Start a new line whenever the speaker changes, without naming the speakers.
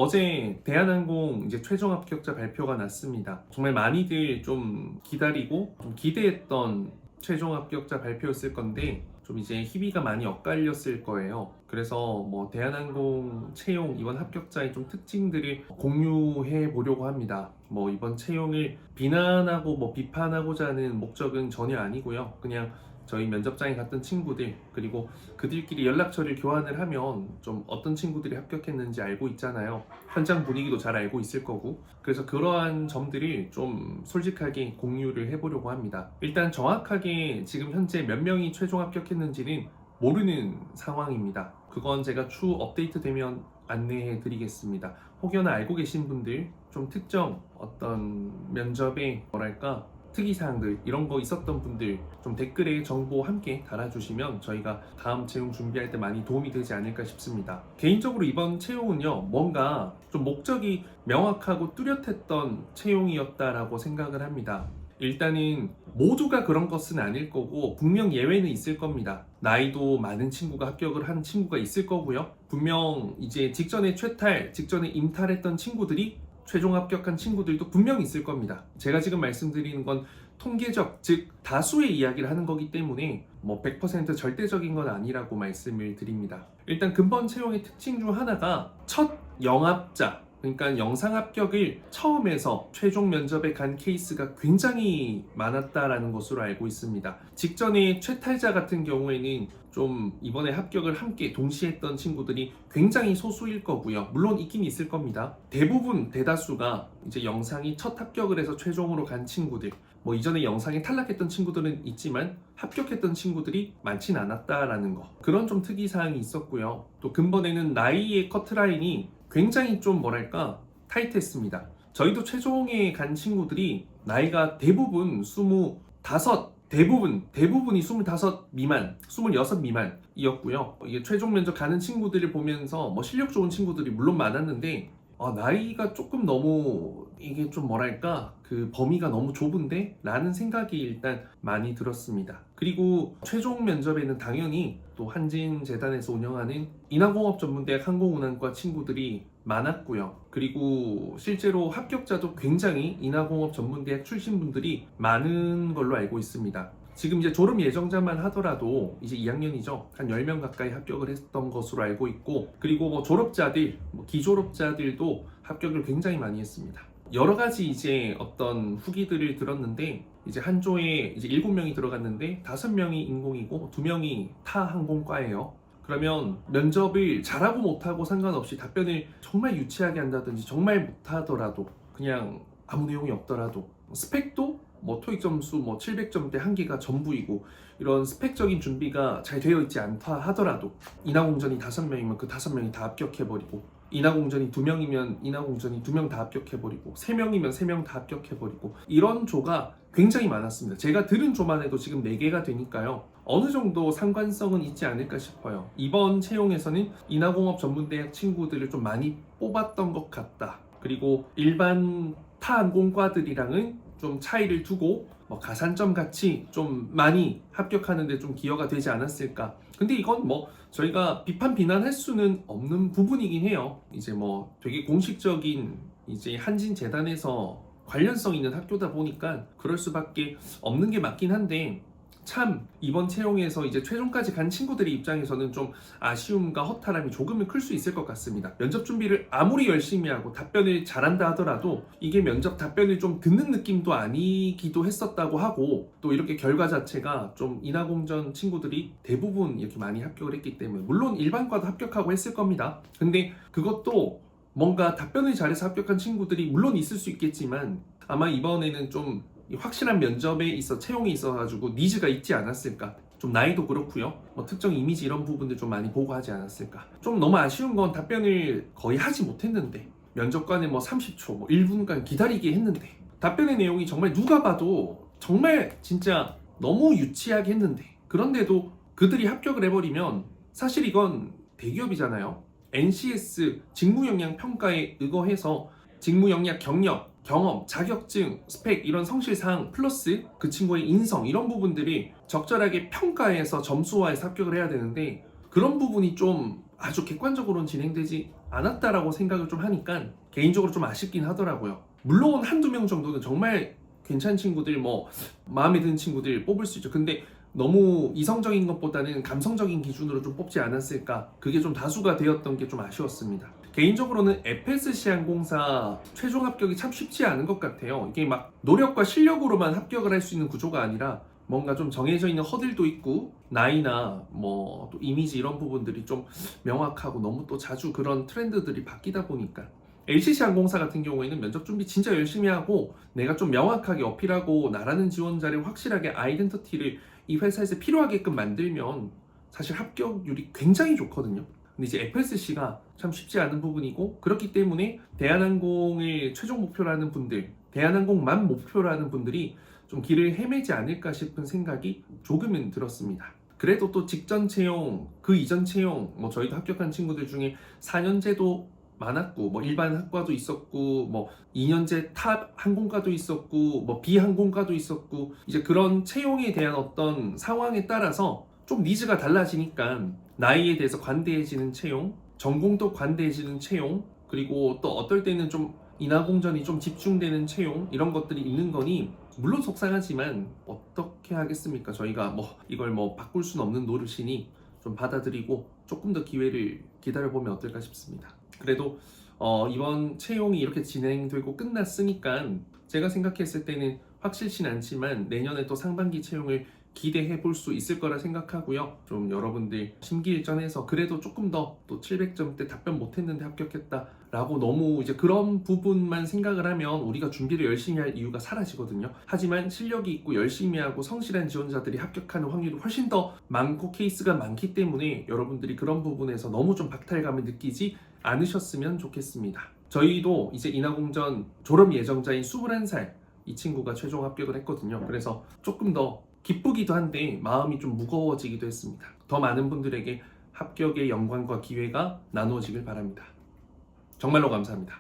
어제 대한항공 이제 최종 합격자 발표가 났습니다. 정말 많이들 좀 기다리고 좀 기대했던 최종 합격자 발표였을 건데 좀 이제 희비가 많이 엇갈렸을 거예요. 그래서 뭐 대한항공 채용 이번 합격자의 좀 특징들을 공유해 보려고 합니다. 뭐 이번 채용을 비난하고 뭐 비판하고자 하는 목적은 전혀 아니고요. 그냥 저희 면접장에 갔던 친구들, 그리고 그들끼리 연락처를 교환을 하면 좀 어떤 친구들이 합격했는지 알고 있잖아요. 현장 분위기도 잘 알고 있을 거고. 그래서 그러한 점들을 좀 솔직하게 공유를 해보려고 합니다. 일단 정확하게 지금 현재 몇 명이 최종 합격했는지는 모르는 상황입니다. 그건 제가 추후 업데이트 되면 안내해 드리겠습니다. 혹여나 알고 계신 분들, 좀 특정 어떤 면접에 뭐랄까 특이사항들 이런 거 있었던 분들 좀 댓글에 정보 함께 달아주시면 저희가 다음 채용 준비할 때 많이 도움이 되지 않을까 싶습니다. 개인적으로 이번 채용은요, 뭔가 좀 목적이 명확하고 뚜렷했던 채용이었다라고 생각을 합니다. 일단은 모두가 그런 것은 아닐 거고 분명 예외는 있을 겁니다. 나이도 많은 친구가 합격을 한 친구가 있을 거고요. 분명 이제 직전에 최탈, 직전에 임탈했던 친구들이 최종 합격한 친구들도 분명히 있을 겁니다. 제가 지금 말씀드리는 건 통계적, 즉 다수의 이야기를 하는 거기 때문에 뭐 100% 절대적인 건 아니라고 말씀을 드립니다. 일단 근본 채용의 특징 중 하나가 첫 영합자, 그러니까 영상 합격을 처음에서 최종 면접에 간 케이스가 굉장히 많았다라는 것으로 알고 있습니다. 직전에 최탈자 같은 경우에는 좀 이번에 합격을 함께 동시에 했던 친구들이 굉장히 소수일 거고요. 물론 있긴 있을 겁니다. 대부분 대다수가 이제 영상이 첫 합격을 해서 최종으로 간 친구들, 뭐 이전에 영상에 탈락했던 친구들은 있지만 합격했던 친구들이 많진 않았다라는 거, 그런 좀 특이사항이 있었고요. 또 근본에는 나이의 커트라인이 굉장히 좀 뭐랄까 타이트했습니다. 저희도 최종에 간 친구들이 나이가 대부분 25, 대부분이 25 미만, 26 미만이었고요. 이게 최종 면접 가는 친구들을 보면서 뭐 실력 좋은 친구들이 물론 많았는데 나이가 조금 너무 이게 좀 뭐랄까 그 범위가 너무 좁은데? 라는 생각이 일단 많이 들었습니다. 그리고 최종 면접에는 당연히 또 한진재단에서 운영하는 인하공업전문대학 항공운항과 친구들이 많았고요. 그리고 실제로 합격자도 굉장히 인하공업 전문대학 출신 분들이 많은 걸로 알고 있습니다. 지금 이제 졸업 예정자만 하더라도 이제 2학년이죠. 한 10명 가까이 합격을 했던 것으로 알고 있고, 그리고 뭐 졸업자들, 기졸업자들도 합격을 굉장히 많이 했습니다. 여러 가지 이제 어떤 후기들을 들었는데, 이제 한 조에 이제 7명이 들어갔는데 5명이 인공이고 2명이 타 항공과예요. 그러면 면접을 잘하고 못하고 상관없이 답변을 정말 유치하게 한다든지 정말 못하더라도 그냥 아무 내용이 없더라도 스펙도 뭐 토익 점수 뭐 700점대 한계가 전부이고 이런 스펙적인 준비가 잘 되어 있지 않다 하더라도 인하공전이 5명이면 그 5명이 다 합격해버리고, 인하공전이 2명이면 인하공전이 2명 다 합격해버리고, 3명이면 3명 다 합격해버리고, 이런 조가 굉장히 많았습니다. 제가 들은 조만 해도 지금 4개가 되니까요. 어느 정도 상관성은 있지 않을까 싶어요. 이번 채용에서는 인하공업 전문대학 친구들을 좀 많이 뽑았던 것 같다. 그리고 일반 타 항공과들이랑은 좀 차이를 두고 뭐 가산점 같이 좀 많이 합격하는데 좀 기여가 되지 않았을까. 근데 이건 뭐 저희가 비난할 수는 없는 부분이긴 해요. 이제 뭐 되게 공식적인 이제 한진재단에서 관련성 있는 학교다 보니까 그럴 수밖에 없는 게 맞긴 한데, 참 이번 채용에서 이제 최종까지 간 친구들의 입장에서는 좀 아쉬움과 허탈함이 조금은 클 수 있을 것 같습니다. 면접 준비를 아무리 열심히 하고 답변을 잘한다 하더라도 이게 면접 답변을 좀 듣는 느낌도 아니기도 했었다고 하고, 또 이렇게 결과 자체가 좀 인하공전 친구들이 대부분 이렇게 많이 합격을 했기 때문에, 물론 일반과도 합격하고 했을 겁니다. 근데 그것도 뭔가 답변을 잘해서 합격한 친구들이 물론 있을 수 있겠지만 아마 이번에는 좀 확실한 면접에 있어 채용이 있어가지고 니즈가 있지 않았을까. 좀 나이도 그렇고요. 뭐 특정 이미지 이런 부분들 좀 많이 보고 하지 않았을까. 좀 너무 아쉬운 건 답변을 거의 하지 못했는데, 면접관에 뭐 30초, 뭐 1분간 기다리게 했는데 답변의 내용이 정말 누가 봐도 정말 진짜 너무 유치하게 했는데, 그런데도 그들이 합격을 해버리면 사실 이건 대기업이잖아요. NCS 직무역량 평가에 의거해서 직무역량 경력, 경험, 자격증, 스펙 이런 성실사항 플러스 그 친구의 인성 이런 부분들이 적절하게 평가해서 점수화해서 합격을 해야 되는데, 그런 부분이 좀 아주 객관적으로는 진행되지 않았다라고 생각을 좀 하니까 개인적으로 좀 아쉽긴 하더라고요. 물론 한두 명 정도는 정말 괜찮은 친구들, 뭐 마음에 드는 친구들 뽑을 수 있죠. 근데 너무 이성적인 것보다는 감성적인 기준으로 좀 뽑지 않았을까, 그게 좀 다수가 되었던 게 좀 아쉬웠습니다. 개인적으로는 FSC 항공사 최종 합격이 참 쉽지 않은 것 같아요. 이게 막 노력과 실력으로만 합격을 할 수 있는 구조가 아니라 뭔가 좀 정해져 있는 허들도 있고, 나이나 뭐 또 이미지 이런 부분들이 좀 명확하고, 너무 또 자주 그런 트렌드들이 바뀌다 보니까 LCC 항공사 같은 경우에는 면접 준비 진짜 열심히 하고 내가 좀 명확하게 어필하고 나라는 지원자를 확실하게 아이덴티티를 이 회사에서 필요하게끔 만들면 사실 합격률이 굉장히 좋거든요. 근데 이제 FSC가 참 쉽지 않은 부분이고, 그렇기 때문에 대한항공을 최종 목표로 하는 분들, 대한항공만 목표로 하는 분들이 좀 길을 헤매지 않을까 싶은 생각이 조금은 들었습니다. 그래도 또 직전 채용, 그 이전 채용, 뭐 저희도 합격한 친구들 중에 4년제도 많았고, 뭐 일반 학과도 있었고, 뭐 2년제 탑 항공과도 있었고, 뭐 비항공과도 있었고, 이제 그런 채용에 대한 어떤 상황에 따라서 좀 니즈가 달라지니까 나이에 대해서 관대해지는 채용, 전공도 관대해지는 채용, 그리고 또 어떨 때는 좀 인하공전이 좀 집중되는 채용, 이런 것들이 있는 거니 물론 속상하지만 어떻게 하겠습니까? 저희가 뭐 이걸 뭐 바꿀 수는 없는 노릇이니 좀 받아들이고 조금 더 기회를 기다려보면 어떨까 싶습니다. 그래도 이번 채용이 이렇게 진행되고 끝났으니까 제가 생각했을 때는 확실치는 않지만 내년에 또 상반기 채용을 기대해 볼 수 있을 거라 생각하고요. 좀 여러분들 심기일전해서 그래도 조금 더 또 700점대 답변 못했는데 합격했다 라고 너무 이제 그런 부분만 생각을 하면 우리가 준비를 열심히 할 이유가 사라지거든요. 하지만 실력이 있고 열심히 하고 성실한 지원자들이 합격하는 확률이 훨씬 더 많고 케이스가 많기 때문에 여러분들이 그런 부분에서 너무 좀 박탈감을 느끼지 않으셨으면 좋겠습니다. 저희도 이제 인하공전 졸업 예정자인 21살 이 친구가 최종 합격을 했거든요. 그래서 조금 더 기쁘기도 한데 마음이 좀 무거워지기도 했습니다. 더 많은 분들에게 합격의 영광과 기회가 나누어지길 바랍니다. 정말로 감사합니다.